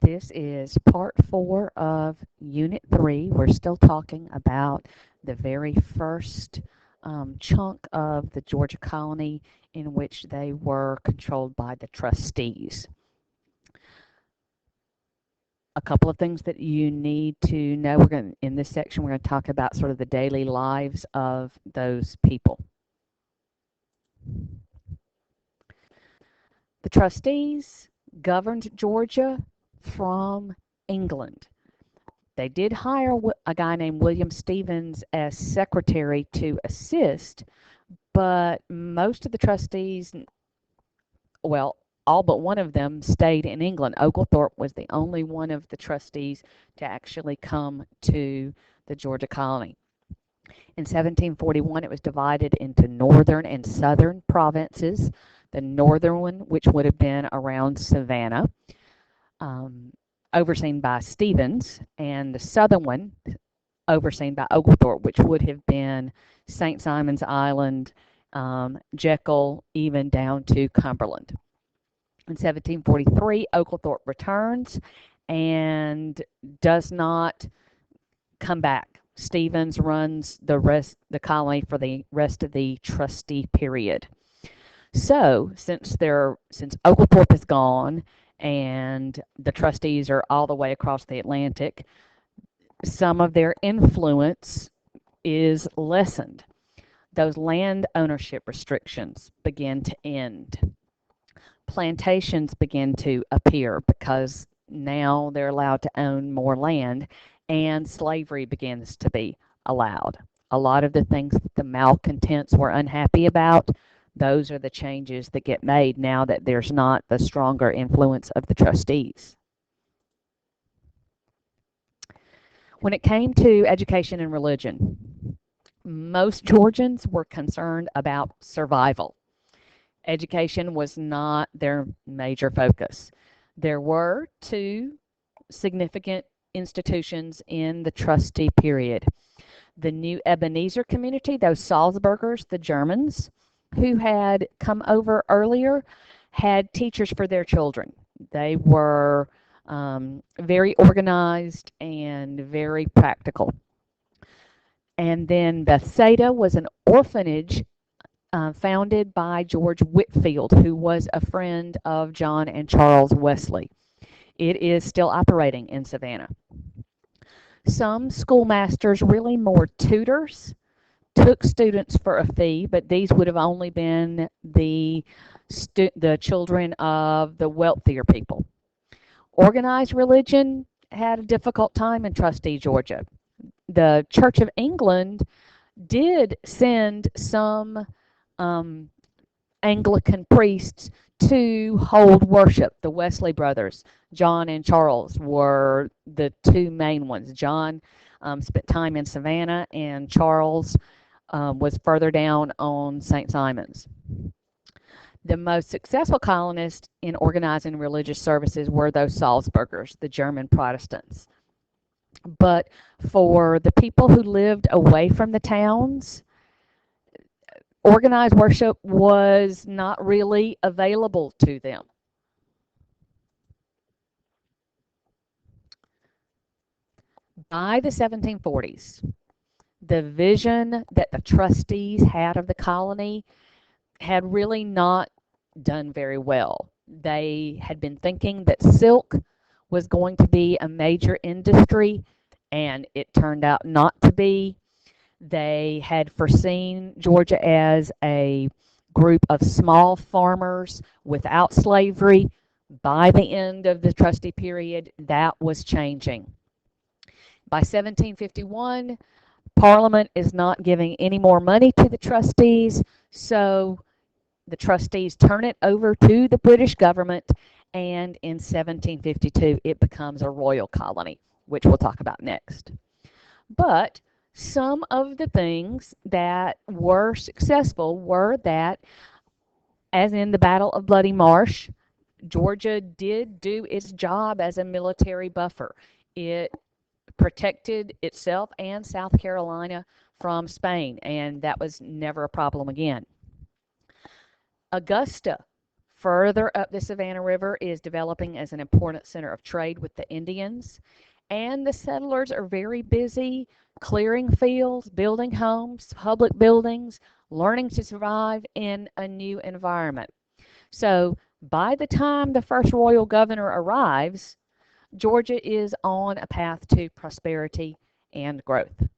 This is part 4 of Unit 3. We're still talking about the very first chunk of the Georgia colony in which they were controlled by the trustees. A couple of things that you need to know. In this section, we're going to talk about sort of the daily lives of those people. The trustees governed Georgia from England. They did hire a guy named William Stevens as secretary to assist, but most of the trustees, well, all but one of them stayed in England. Oglethorpe was the only one of the trustees to actually come to the Georgia colony. In 1741, it was divided into northern and southern provinces. The northern one, which would have been around Savannah, overseen by Stevens, and the southern one, overseen by Oglethorpe, which would have been St. Simon's Island, Jekyll, even down to Cumberland. In 1743, Oglethorpe returns and does not come back. Stevens runs the colony for the rest of the trustee period. So, since Oglethorpe is gone and the trustees are all the way across the Atlantic, some of their influence is lessened. Those land ownership restrictions begin to end. Plantations begin to appear because now they're allowed to own more land, and slavery begins to be allowed. A lot of the things that the malcontents were unhappy about, those are the changes that get made now that there's not the stronger influence of the trustees. When it came to education and religion, most Georgians were concerned about survival. Education was not their major focus. There were two significant institutions in the trustee period. The New Ebenezer community, those Salzburgers, the Germans, who had come over earlier, had teachers for their children. They were very organized and very practical. And then Bethsaida was an orphanage founded by George Whitefield, who was a friend of John and Charles Wesley. It is still operating in Savannah. Some schoolmasters, really more tutors, took students for a fee, but these would have only been the children of the wealthier people. Organized religion had a difficult time in trustee Georgia. The Church of England did send some Anglican priests to hold worship. The Wesley brothers, John and Charles, were the two main ones. John spent time in Savannah, and Charles was further down on St. Simon's. The most successful colonists in organizing religious services were those Salzburgers, the German Protestants. But for the people who lived away from the towns, organized worship was not really available to them. By the 1740s, the vision that the trustees had of the colony had really not done very well. They had been thinking that silk was going to be a major industry, and it turned out not to be. They had foreseen Georgia as a group of small farmers without slavery. By the end of the trustee period, that was changing. By 1751, Parliament is not giving any more money to the trustees, so the trustees turn it over to the British government, and in 1752 it becomes a royal colony, which we'll talk about next. But some of the things that were successful were that, as in the Battle of Bloody Marsh, Georgia did do its job as a military buffer. It protected itself and South Carolina from Spain, and that was never a problem again. Augusta Further up the Savannah River is developing as an important center of trade with the Indians, and the settlers are very busy clearing fields, building homes, public buildings, learning to survive in a new environment. So by the time the first royal governor arrives, Georgia is on a path to prosperity and growth.